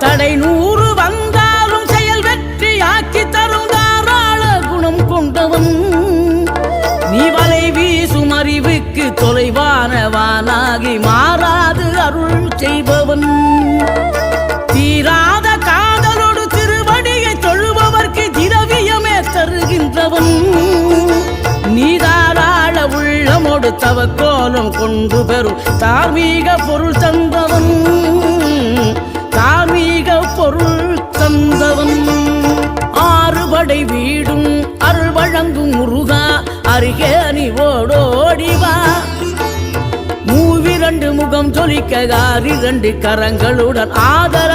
தடை 100 வந்தாலும் செயல் வெற்றி ஆக்கி தரும் தாராள குணம் கொண்டவன் நீ வலை வீசும் அறிவுக்கு தொலைவானவானாகி மாறாது அருள் செய்பவன் தீராத காதலோடு திருவடியை தொழுபவர்க்கு திரவியமே தருகின்றவன் நீ தாராள உள்ளமோடு தவக்கோலம் கொண்டு பெறும் தார்மீக பொருள் தந்தவன் தார்மீக பொருள் தந்தவன் ஆறுபடை வீடும் அருள் வழங்கும் முருகா அருகே நீ ஓடோடிவா மூவிரண்டு முகம் ஜொலிக்க 2 கரங்களுடன் ஆதர